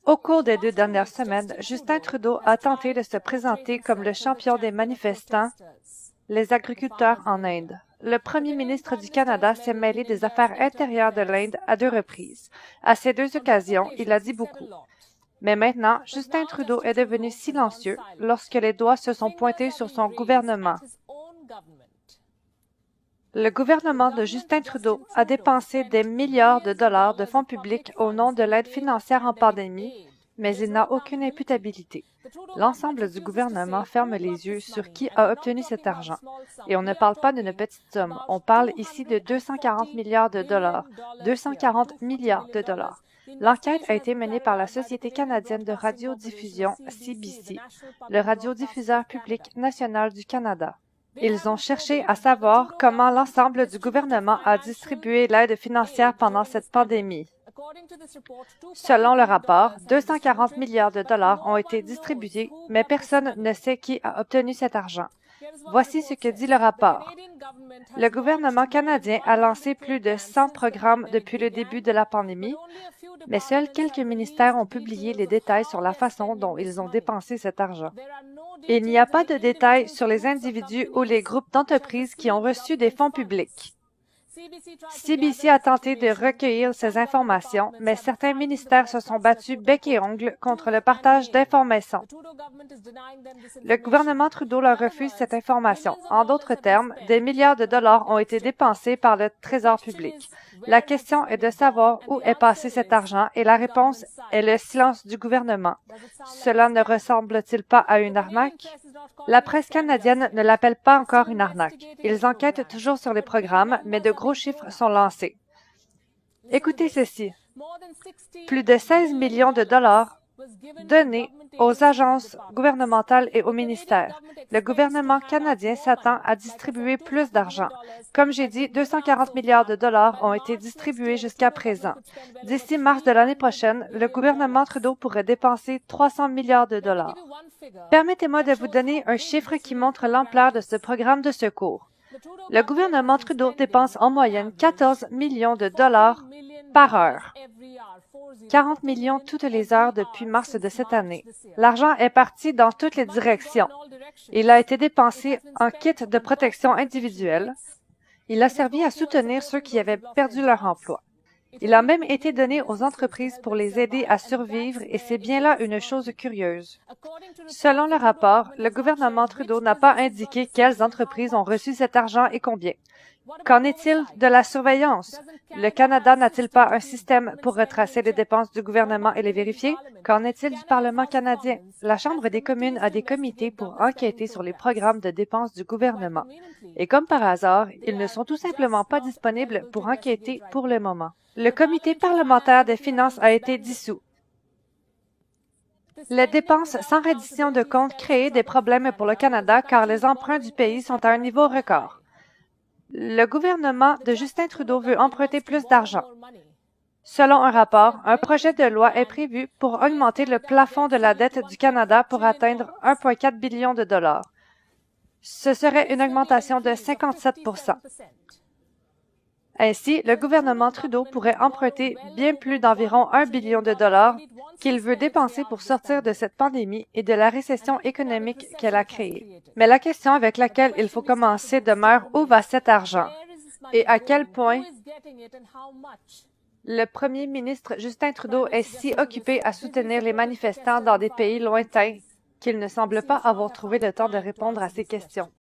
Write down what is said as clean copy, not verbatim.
Au cours des 2 dernières semaines, Justin Trudeau a tenté de se présenter comme le champion des manifestants, les agriculteurs en Inde. Le premier ministre du Canada s'est mêlé des affaires intérieures de l'Inde à 2 reprises. À ces 2 occasions, il a dit beaucoup. Mais maintenant, Justin Trudeau est devenu silencieux lorsque les doigts se sont pointés sur son gouvernement. Le gouvernement de Justin Trudeau a dépensé des milliards de dollars de fonds publics au nom de l'aide financière en pandémie, mais il n'a aucune imputabilité. L'ensemble du gouvernement ferme les yeux sur qui a obtenu cet argent. Et on ne parle pas d'une petite somme, on parle ici de 240 milliards de dollars. 240 milliards de dollars. L'enquête a été menée par la Société canadienne de radiodiffusion, CBC, le radiodiffuseur public national du Canada. Ils ont cherché à savoir comment l'ensemble du gouvernement a distribué l'aide financière pendant cette pandémie. Selon le rapport, 240 milliards de dollars ont été distribués, mais personne ne sait qui a obtenu cet argent. Voici ce que dit le rapport. Le gouvernement canadien a lancé plus de 100 programmes depuis le début de la pandémie, mais seuls quelques ministères ont publié les détails sur la façon dont ils ont dépensé cet argent. Il n'y a pas de détails sur les individus ou les groupes d'entreprises qui ont reçu des fonds publics. CBC a tenté de recueillir ces informations, mais certains ministères se sont battus bec et ongles contre le partage d'informations. Le gouvernement Trudeau leur refuse cette information. En d'autres termes, des milliards de dollars ont été dépensés par le Trésor public. La question est de savoir où est passé cet argent et la réponse est le silence du gouvernement. Cela ne ressemble-t-il pas à une arnaque? La presse canadienne ne l'appelle pas encore une arnaque. Ils enquêtent toujours sur les programmes, mais de gros chiffres sont lancés. Écoutez ceci. Plus de 16 millions de dollars donnés aux agences gouvernementales et aux ministères. Le gouvernement canadien s'attend à distribuer plus d'argent. Comme j'ai dit, 240 milliards de dollars ont été distribués jusqu'à présent. D'ici mars de l'année prochaine, le gouvernement Trudeau pourrait dépenser 300 milliards de dollars. Permettez-moi de vous donner un chiffre qui montre l'ampleur de ce programme de secours. Le gouvernement Trudeau dépense en moyenne 14 millions de dollars par heure. 40 millions toutes les heures depuis mars de cette année. L'argent est parti dans toutes les directions. Il a été dépensé en kits de protection individuelle. Il a servi à soutenir ceux qui avaient perdu leur emploi. Il a même été donné aux entreprises pour les aider à survivre et c'est bien là une chose curieuse. Selon le rapport, le gouvernement Trudeau n'a pas indiqué quelles entreprises ont reçu cet argent et combien. Qu'en est-il de la surveillance? Le Canada n'a-t-il pas un système pour retracer les dépenses du gouvernement et les vérifier? Qu'en est-il du Parlement canadien? La Chambre des communes a des comités pour enquêter sur les programmes de dépenses du gouvernement. Et comme par hasard, ils ne sont tout simplement pas disponibles pour enquêter pour le moment. Le comité parlementaire des finances a été dissous. Les dépenses sans reddition de comptes créent des problèmes pour le Canada car les emprunts du pays sont à un niveau record. Le gouvernement de Justin Trudeau veut emprunter plus d'argent. Selon un rapport, un projet de loi est prévu pour augmenter le plafond de la dette du Canada pour atteindre 1,4 billion de dollars. Ce serait une augmentation de 57 %. Ainsi, le gouvernement Trudeau pourrait emprunter bien plus d'environ 1 billion de dollars qu'il veut dépenser pour sortir de cette pandémie et de la récession économique qu'elle a créée. Mais la question avec laquelle il faut commencer demeure où va cet argent et à quel point le premier ministre Justin Trudeau est si occupé à soutenir les manifestants dans des pays lointains qu'il ne semble pas avoir trouvé le temps de répondre à ces questions.